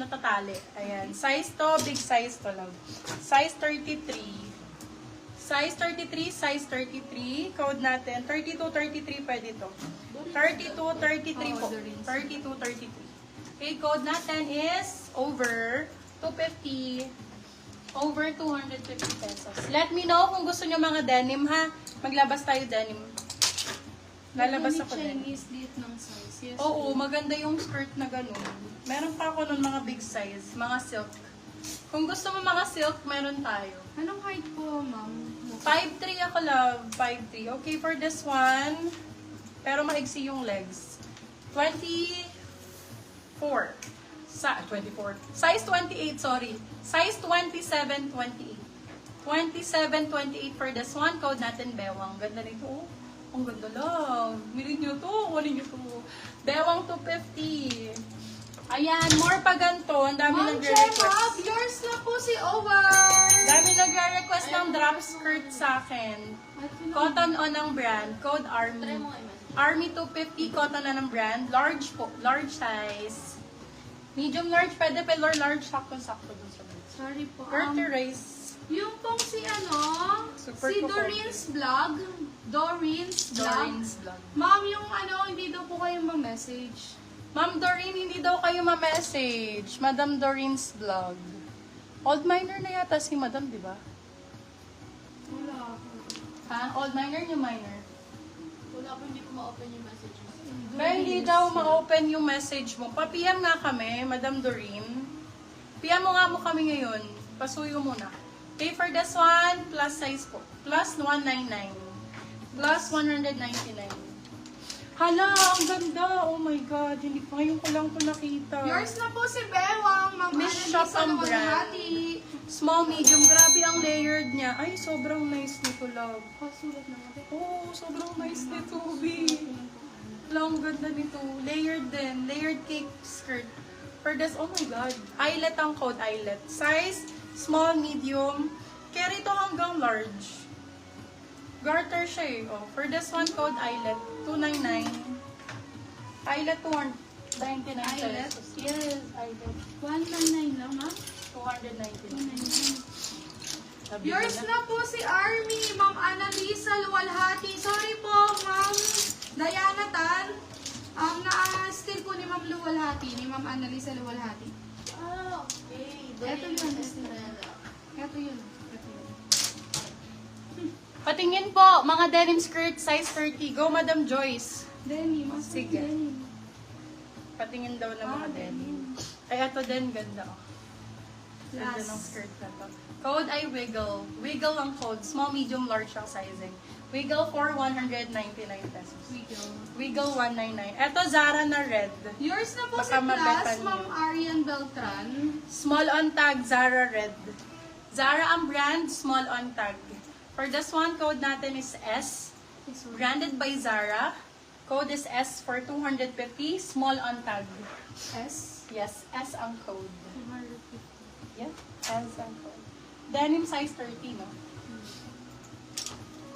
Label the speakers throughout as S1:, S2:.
S1: natatali. Ayan. Size to, big size to lang. Size 33. Size 33, size 33. Code natin. 32, 33 pwede to. 32, 33 po. 32, 33. Okay, code natin is over 250. Over 250 pesos. Let me know kung gusto nyo mga denim ha. Maglabas tayo denim. Lalabas ako din.
S2: Chinese date ng size. Yes.
S1: Oo, maganda yung skirt na ganun. Meron pa ako nun mga big size, mga silk. Kung gusto mo mga silk, meron tayo.
S2: Anong height po, ma'am?
S1: 5'3 ako, love. 5'3. Okay, for this one, pero maigsi yung legs. 24. 24. Size 28, sorry. Size 27, 28. 27, 28 for this one. Code natin, Bewang. Ganda nito, oh. Ang ganda lang. Milin nyo to. Kunin nyo to. Bewang 250. Ayan, more pa ganito. Ang dami
S2: Ma'am
S1: nagre-request.
S2: Chema, yours na po si Owen.
S1: Dami nagre-request ng drop skirt sa akin. Cotton on ang brand. Code Army. Army 250. Cotton on ang brand. Large po. Large size. Medium large. Pwede pa large. Sakto-sakto dun sa boots.
S2: Sorry po.
S1: Curtain race.
S2: Yung pong si
S1: Super
S2: si
S1: ko
S2: Doreen's Vlog. Doreen's Vlog. Ma'am, yung hindi daw po kayo ma-message.
S1: Ma'am Doreen, hindi daw kayo ma-message. Madam Doreen's vlog. Old miner na yata si Madam, di ba?
S2: Wala po.
S1: Ha? Old miner, new miner?
S2: Wala po, hindi ko ma-open yung message.
S1: Pero hindi daw ma-open yung message mo. Pa-PM nga kami, Madam Doreen. PM mo nga mo kami ngayon. Pasuyo muna. Okay, for this one, plus size po. Plus 199. Plus 199. Hala, ang ganda. Oh my God. Hindi pa ngayon ko lang ito nakita.
S2: Yours na po si Bewang, Ma'am
S1: Miss
S2: Annalisa
S1: Shop ang brand.
S2: Luwalhati.
S1: Small, medium. Grabe ang layered niya. Ay, sobrang nice nito, love.
S2: Pasulat na natin.
S1: Oh, sobrang nice nito, B. Ang ganda nito. Layered din. Layered cake skirt. For this, oh my God. Eyelet ang code, eyelet. Size, small, medium. Carry to hanggang large. Garter siya eh. Oh, for this one, code eyelet. 299. Eyelet, 299
S2: Eyelet?
S1: pesos. Yes, eyelet.
S2: 199 lang, ma'am.
S1: 299.
S2: 299. Yours na po si Army, Ma'am Annalisa Luwalhati. Sorry po, Ma'am Diana Tan. Na-still po ni Ma'am Luwalhati, ni Ma'am Annalisa Luwalhati.
S3: Ah, okay.
S2: Ito yun. Ito yun.
S1: Patingin po, mga denim skirt, size 30. Go, Madam Joyce.
S2: Denim.
S1: Sige. Patingin daw ng mga denim. Ay, ito din, ganda. Oh. Ganda ng skirt na to. Code ay Wiggle. Wiggle ang code. Small, medium, large ang sizing. Wiggle for 199 pesos. Wiggle 199. Ito, Zara na red.
S2: Yours na po
S1: Baka
S2: si
S1: mabetan
S2: Class,
S1: niyo.
S2: Ma'am Arian Beltran.
S1: Small on tag, Zara red. Zara ang brand, small on tag. For this one, code natin is S. Branded by Zara. Code is S for 250. Small on tag.
S2: S.
S1: Yes, S ang code.
S2: 250.
S1: Yeah, S ang code. Denim size 30, no?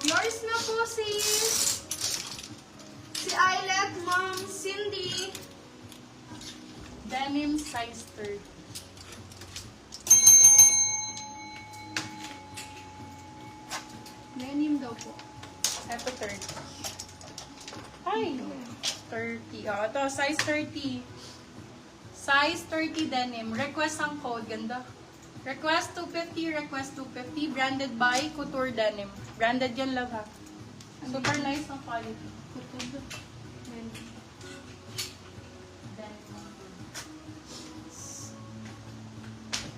S2: Yours na po si Eyelet, Ma'am Cindy.
S1: Denim size 30.
S2: Denim daw po.
S1: Ito 30. Ay! 30. Oh, ito, size 30. Size 30 denim. Request ang code. Ganda. Request 250, request 250. Branded by Couture Denim. Branded yan, love, ha? Super nice ang quality.
S2: Denim.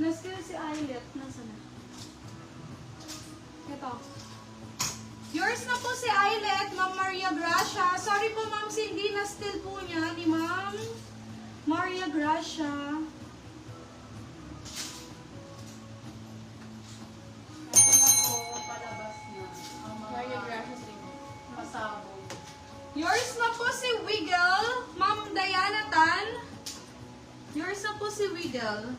S2: Nasaan si Eyelet? Nasaan na? Ito. Yours na po si Eyelet, Ma'am Maria Gracia. Sorry po, Ma'am Cindy, na-still po niya ni Ma'am Maria Gracia.
S1: Ito na po, palabas na. Ang mga
S2: Maria Gracia
S1: pasabog.
S2: Yours na po si Wiggle, Ma'am Diana Tan. Yours na po si Wiggle.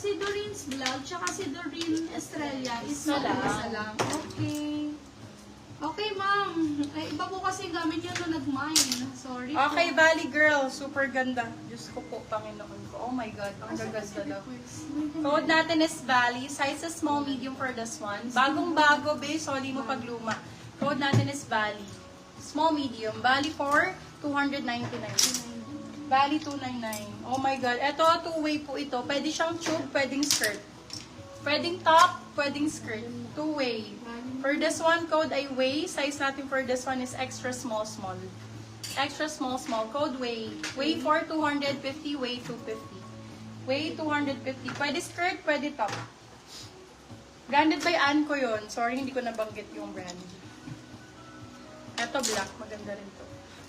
S2: Si Doreen's Vlog, tsaka si Doreen Estrella is
S1: Isa lang.
S2: isa lang. Okay. Okay, ma'am. Ay, iba po kasi yung gamit yun nung nag-mine. Sorry
S1: Okay,
S2: po.
S1: Valley Girl. Super ganda. Diyos ko po, Panginoon ko. Oh my God, ang gaganda daw. Code natin is Valley. Size is small, medium for this one. Bagong-bago, be. Sorry mo pag luma. Code natin is Valley. Small, medium. Valley for 299. Valley 299. Oh my God. Ito, two-way po ito. Pwede siyang tube, pwedeng skirt. Pwedeng top, pwedeng skirt. Two-way. For this one, code ay way. Size natin for this one is extra small, small. Extra small, small. Code way. Way for 250, way 250. Way 250. Pwede skirt, pwede top. Branded by Anko yun. Sorry, hindi ko nabanggit yung brand. Ito black, maganda rin to.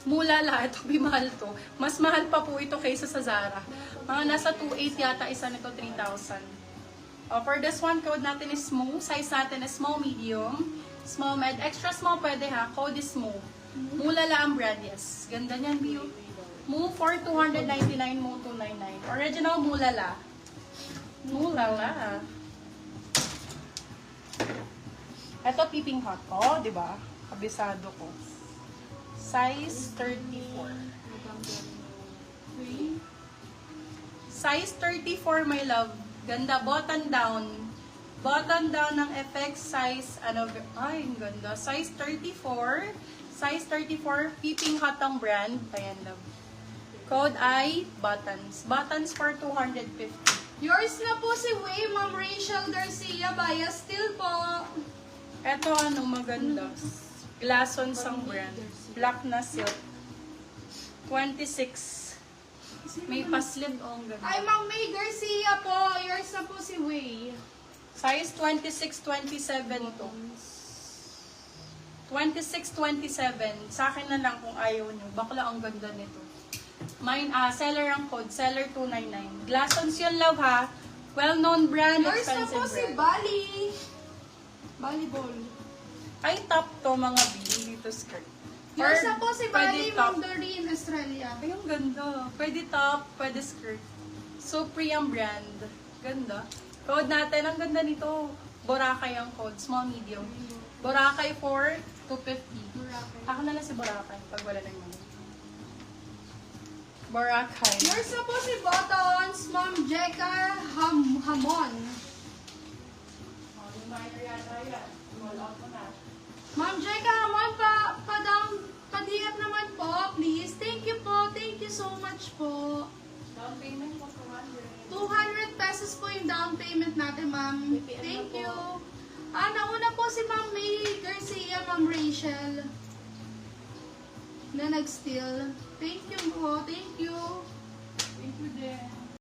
S1: Mulala, ito bimahal to. Mas mahal pa po ito kaysa sa Zara. Mga nasa 2.8 yata, isa nito 3,000. For this one, code natin is smooth. Size natin is small, medium. Small, med. Extra small pwede ha. Code is smooth. Mulala ang brand, yes. Ganda niyan, Bio. Move for 299, Move 299. Original Mulala. Mulala. Ito, peeping hot ko, di ba? Kabisado ko. Size 34. Size 34, my love. Ganda, button down. Button down ng FX size, ano, ay, ang ganda. Size 34. Size 34, peeping hot ang brand. Ayan, love. Code ay buttons. Buttons for 250.
S2: Yours na po si Way, Ma'am Rachel Garcia, bias still po.
S1: Eto, ano, maganda. Glassons ang brand. Black na silk. 26. May paslit, oh, ang ganda.
S2: Ay, Ma'am May Garcia po. Yours na po si Way.
S1: Size 26, 27 to. 26, 27. Sa akin na lang kung ayaw nyo. Bakla ang ganda nito. Mine, seller ang code. Seller 299. Glassons yun, love, ha? Well-known brand,
S2: Yours na
S1: expensive
S2: po si
S1: brand.
S2: Bali. Bali Ball.
S1: Ay, top to, mga B. Dito skirt.
S2: Yours
S1: Or
S2: na po si
S1: pwede
S2: Bali,
S1: top.
S2: Ma'am Doreen, Australia.
S1: Ay, ang ganda. Pwede top, pwede skirt. Supri ang brand. Ganda. Code natin, ang ganda nito. Boracay ang code. Small, medium. Boracay for 250.
S2: Boracay.
S1: Ako na lang si Boracay pag wala nang money. Boracay.
S2: Yours na po si Buttons, Ma'am Jeka Hamon.
S1: Oh, reminder yata yan. Roll out mo na.
S2: Ma'am Jeka Hamon, pa-DM naman po, please. Thank you po. Thank you so much po.
S1: Down payment mo 200.
S2: 200 pesos po yung down payment natin, ma'am. Thank you. Nauna po si Ma'am May Garcia, Ma'am Rachel, na nag-steal. Thank you po. Thank you.
S1: Thank you din.